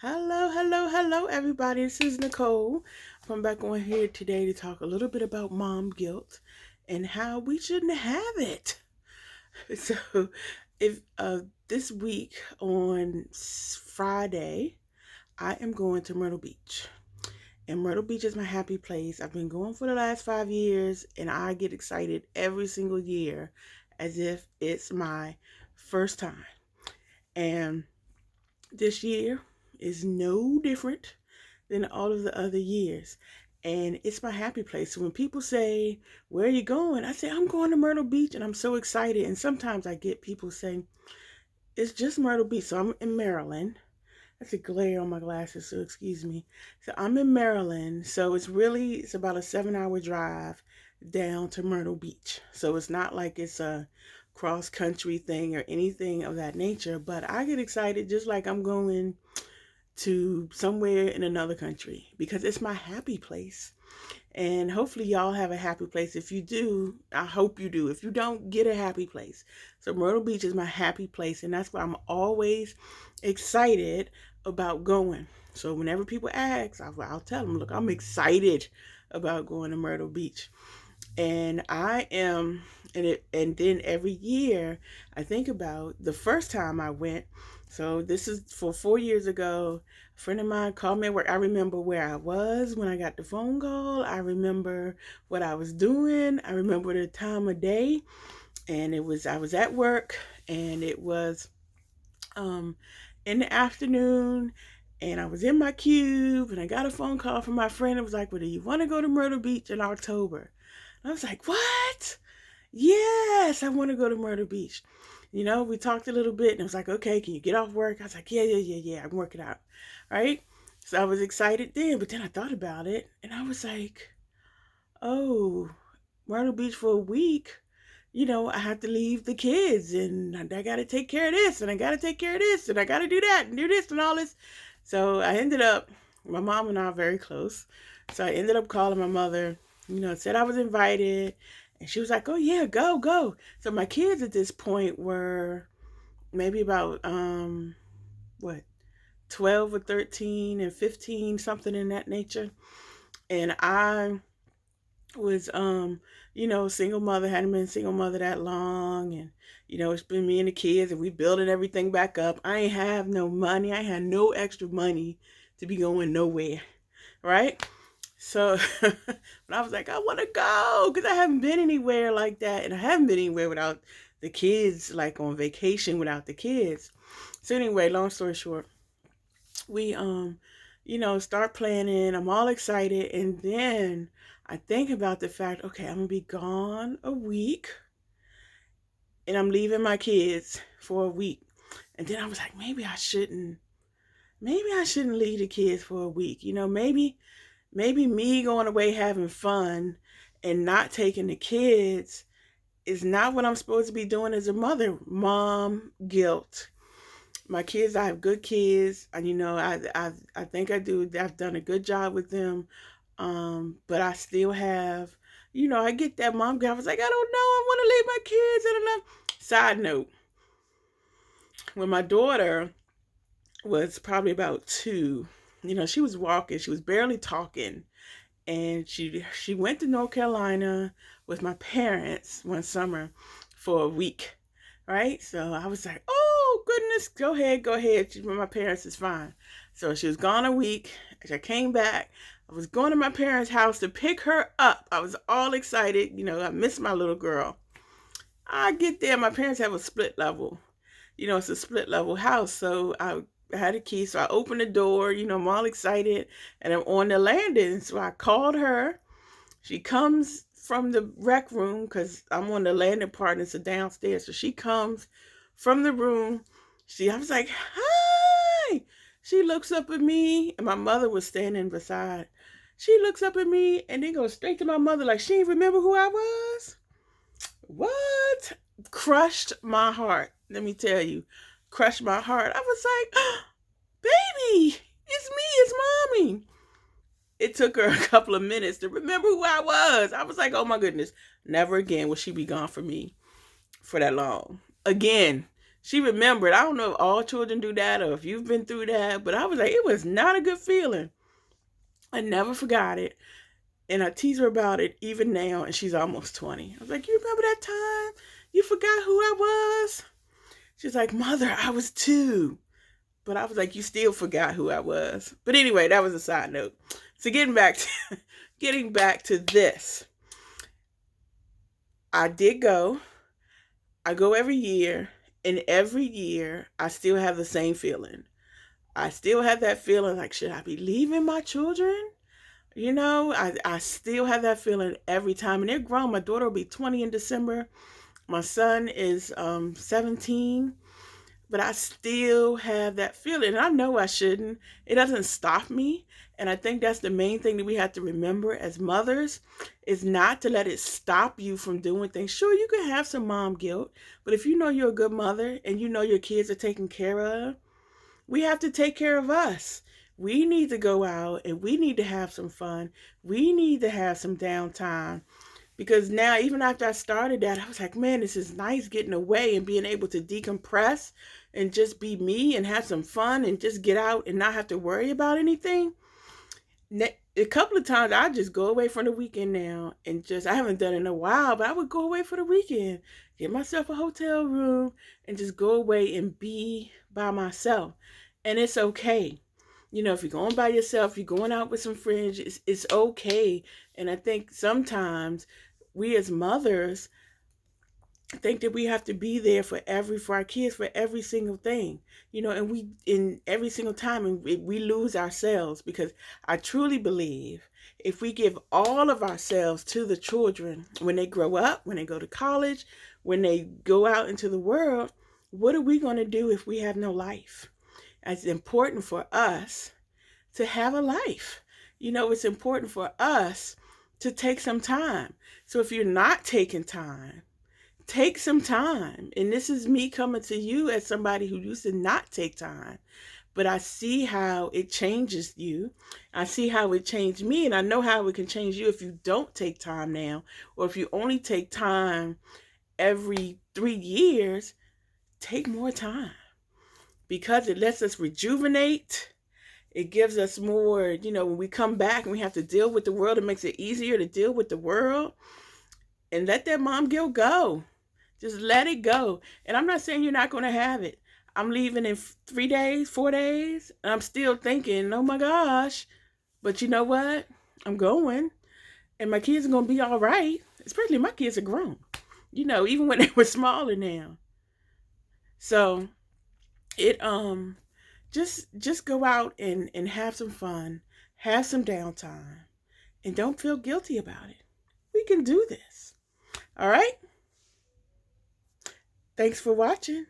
Hello, everybody. This is Nicole. I'm back on here today to talk a little bit about mom guilt and how we shouldn't have it. So, if this week on Friday, I am going to Myrtle Beach. And Myrtle Beach is my happy place. I've been going for the last 5 years, and I get excited every single year as if it's my first time. And this year is no different than all of the other years. And it's my happy place. So when people say, "Where are you going?" I say, "I'm going to Myrtle Beach," and I'm so excited. And sometimes I get people saying, "It's just Myrtle Beach." So I'm in Maryland. That's a glare on my glasses, so excuse me. So I'm in Maryland. So it's about a 7-hour drive down to Myrtle Beach. So it's not like it's a cross country thing or anything of that nature. But I get excited just like I'm going to somewhere in another country because it's my happy place. And hopefully y'all have a happy place. If you do, I hope you do. If you don't, get a happy place. So Myrtle Beach is my happy place, and that's why I'm always excited about going. So whenever people ask, I'll tell them, look, I'm excited about going to Myrtle Beach. And I am, and then every year I think about the first time I went. So this is for 4 years ago. A friend of mine called me at work. I remember where I was when I got the phone call. I remember what I was doing. I remember the time of day, and I was at work, and it was um in the afternoon, and I was in my cube, and I got a phone call from my friend. It was like, "Well, do you want to go to Myrtle Beach in October?" And I was like, "What? Yes, I want to go to Myrtle Beach." We talked a little bit, and I was like, "Okay, can you get off work?" I was like, "Yeah, I'm working out." Right? So I was excited then, but then I thought about it, and I was like, "Oh, Myrtle Beach for a week. I have to leave the kids, and I got to take care of this, and I got to take care of this, and I got to do that, and do this, and all this." So I ended up, my mom and I are very close. So I ended up calling my mother, said I was invited. And she was like, "Oh, yeah, go, go." So my kids at this point were maybe about, what, 12 or 13 and 15, something in that nature. And I was single mother, hadn't been single mother that long, and it's been me and the kids, and we building everything back up. I ain't have no money. I had no extra money to be going nowhere, right? So but I was like, I want to go because I haven't been anywhere like that, and I haven't been anywhere without the kids, like on vacation without the kids. So anyway, long story short, we start planning. I'm all excited, and then I think about the fact, okay, I'm gonna be gone a week, and I'm leaving my kids for a week. And then I was like, maybe I shouldn't leave the kids for a week. Maybe me going away having fun and not taking the kids is not what I'm supposed to be doing as a mother. Mom guilt. My kids, I have good kids, and I think I do. I've done a good job with them, but I still have, I get that mom guilt. I was like, I don't know, I want to leave my kids. I don't know. Side note: when my daughter was probably about 2, she was walking, she was barely talking, and she went to North Carolina with my parents one summer for a week, right? So I was like, "Oh goodness, go ahead. My parents is fine." So she was gone a week. I came back. I was going to my parents' house to pick her up. I was all excited. I miss my little girl. I get there. My parents have a split level. It's a split level house. So I had a key. So I opened the door. I'm all excited. And I'm on the landing. So I called her. She comes from the rec room because I'm on the landing part and it's a downstairs. So she comes from the room. I was like, "Hi." She looks up at me, and my mother was standing beside. She looks up at me and then goes straight to my mother like she didn't remember who I was. What? Crushed my heart. Let me tell you, crushed my heart. I was like, "Baby, it's me, it's mommy." It took her a couple of minutes to remember who I was. I was like, "Oh my goodness, never again will she be gone from me for that long. Again, She remembered. I don't know if all children do that or if you've been through that, but I was like, it was not a good feeling. I never forgot it. And I tease her about it even now, and she's almost 20. I was like, you remember that time? You forgot who I was? She's like, Mother, I was 2. But I was like, you still forgot who I was. But anyway, that was a side note. So getting back to this. I did go. I go every year, and every year I still have the same feeling. I still have that feeling like, should I be leaving my children? I still have that feeling every time. And they're grown. My daughter will be 20 in December. My son is 17. But I still have that feeling. And I know I shouldn't. It doesn't stop me. And I think that's the main thing that we have to remember as mothers is not to let it stop you from doing things. Sure, you can have some mom guilt. But if you know you're a good mother and you know your kids are taken care of, we have to take care of us. We need to go out and we need to have some fun. We need to have some downtime. Because now, even after I started that, I was like, man, this is nice getting away and being able to decompress and just be me and have some fun and just get out and not have to worry about anything. A couple of times I just go away for the weekend now and just, I haven't done it in a while, but I would go away for the weekend, get myself a hotel room and just go away and be by myself. And it's okay. If you're going by yourself, you're going out with some friends, it's okay. And I think sometimes we as mothers think that we have to be there for our kids for every single thing, and we in every single time, and we lose ourselves, because I truly believe if we give all of ourselves to the children when they grow up, when they go to college, when they go out into the world, what are we going to do if we have no life? It's important for us to have a life. It's important for us to take some time. So if you're not taking time, take some time. And this is me coming to you as somebody who used to not take time. But I see how it changes you. I see how it changed me. And I know how it can change you if you don't take time now. Or if you only take time every 3 years, take more time. Because it lets us rejuvenate. It gives us more, when we come back and we have to deal with the world, it makes it easier to deal with the world. And let that mom guilt go. Just let it go. And I'm not saying you're not going to have it. I'm leaving in 3 days, 4 days, and I'm still thinking, oh my gosh. But you know what? I'm going. And my kids are going to be all right. Especially my kids are grown. Even when they were smaller now. So it just go out and have some fun. Have some downtime. And don't feel guilty about it. We can do this. All right? Thanks for watching.